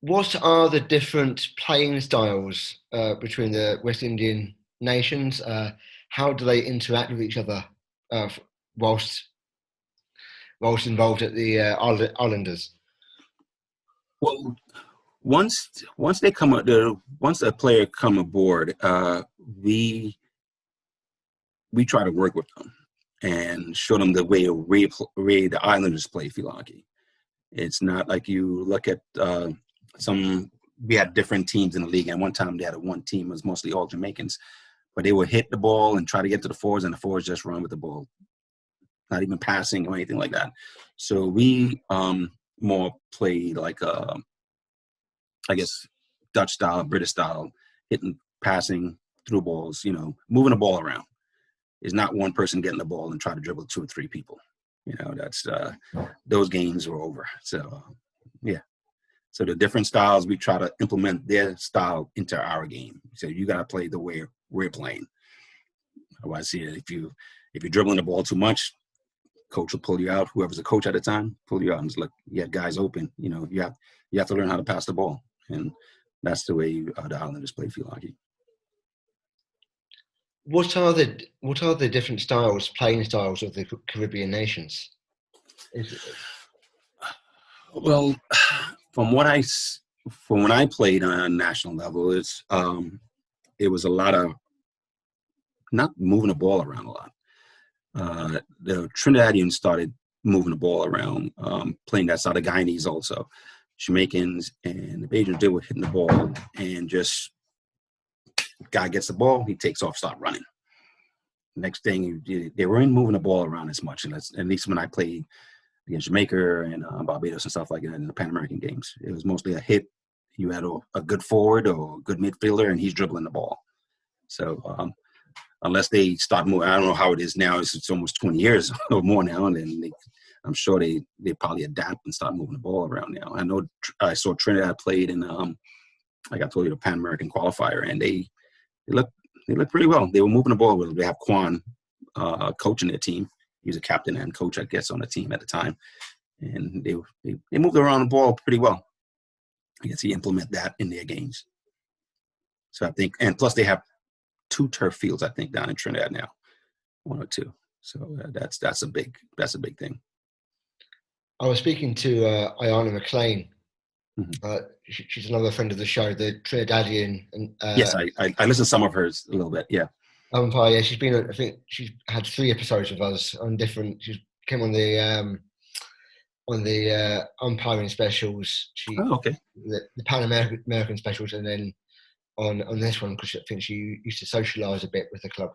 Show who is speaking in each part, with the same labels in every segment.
Speaker 1: what are the different playing styles between the West Indian nations? How do they interact with each other uh, whilst involved at the Islanders?
Speaker 2: Well, once they come once a player come aboard, we try to work with them and show them the way the Islanders play field hockey. It's not like you look at some. We had different teams in the league, and one time they had one team was mostly all Jamaicans, but they would hit the ball and try to get to the forwards, and the forwards just run with the ball, not even passing or anything like that. So we more play like I guess Dutch style, British style, hitting, passing through balls, moving the ball around. Is not one person getting the ball and try to dribble two or three people. That's those games were over. So, yeah. So the different styles, we try to implement their style into our game. So you got to play the way we're playing. I see it. If you're dribbling the ball too much, coach will pull you out. Whoever's the coach at the time, pull you out and just look. You have guys open. You have to learn how to pass the ball, and that's the way the Islanders play field hockey.
Speaker 1: What are the different playing styles of the Caribbean nations?
Speaker 2: Well, from when I played on a national level, it was a lot of not moving the ball around a lot. The Trinidadians started moving the ball around, playing that side. The Guyanese also, Jamaicans and the Bajans, they were hitting the ball and just guy gets the ball, he takes off, start running. Next thing, they weren't moving the ball around as much. And at least when I played against Jamaica and Barbados and stuff like that in the Pan American games, it was mostly a hit. You had a good forward or a good midfielder, and he's dribbling the ball. So unless they start moving, I don't know how it is now. It's almost 20 years or more now, and then I'm sure they probably adapt and start moving the ball around now. I know I saw Trinidad played in, like I told you, the Pan American qualifier, and they look pretty well. They were moving the ball well. They have Quan coaching their team. He was a captain and coach, I guess, on the team at the time. And they moved around the ball pretty well. I guess he implement that in their games. So I think, and plus they have 2 turf fields, I think, down in Trinidad now, 1 or 2. So that's a big thing.
Speaker 1: I was speaking to Ayana McLean.
Speaker 2: Mm-hmm.
Speaker 1: She's another friend of the show, the Trinidadian.
Speaker 2: Yes, I listened to some of hers a little bit. Yeah.
Speaker 1: Yeah, she's been. I think she's had 3 episodes with us on different. She came on the umpiring specials.
Speaker 2: Okay.
Speaker 1: The Pan American specials, and then on this one because I think she used to socialise a bit with the club.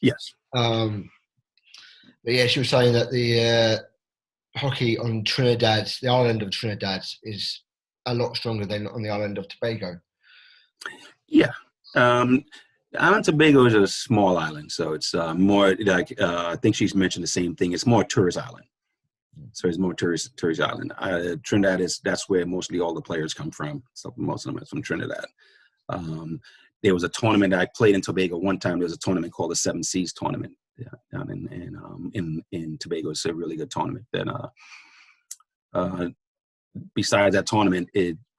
Speaker 2: Yes.
Speaker 1: But yeah, she was saying that the hockey on Trinidad, the island of Trinidad, is a lot stronger than on the island of Tobago.
Speaker 2: Yeah. The island of Tobago is a small island, so it's more like I think she's mentioned the same thing. It's more a tourist island, so it's more tourist island. Trinidad that's where mostly all the players come from. So most of them are from Trinidad. There was a tournament I played in Tobago one time. There was a tournament called the Seven Seas Tournament down in Tobago. It's a really good tournament. Then besides that tournament,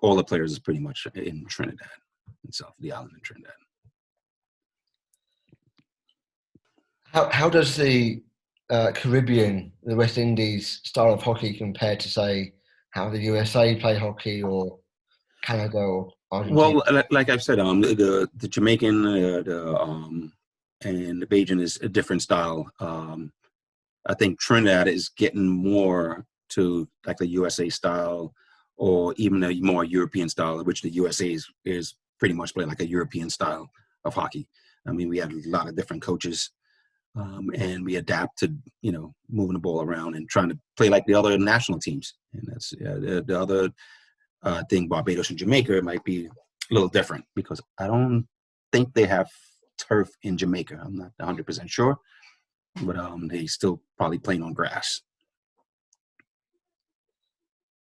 Speaker 2: all the players is pretty much in Trinidad itself, the island in Trinidad.
Speaker 1: How does the Caribbean, the West Indies style of hockey compare to, say, how the USA play hockey or Canada or Argentina?
Speaker 2: Well, like I've said, the Jamaican and the Bajan is a different style. I think Trinidad is getting more to like the USA style or even a more European style, which the USA is pretty much playing like a European style of hockey. I mean, we had a lot of different coaches. And we adapt to, moving the ball around and trying to play like the other national teams. And that's the other thing. Barbados and Jamaica might be a little different because I don't think they have turf in Jamaica. I'm not 100% sure, but they still probably playing on grass.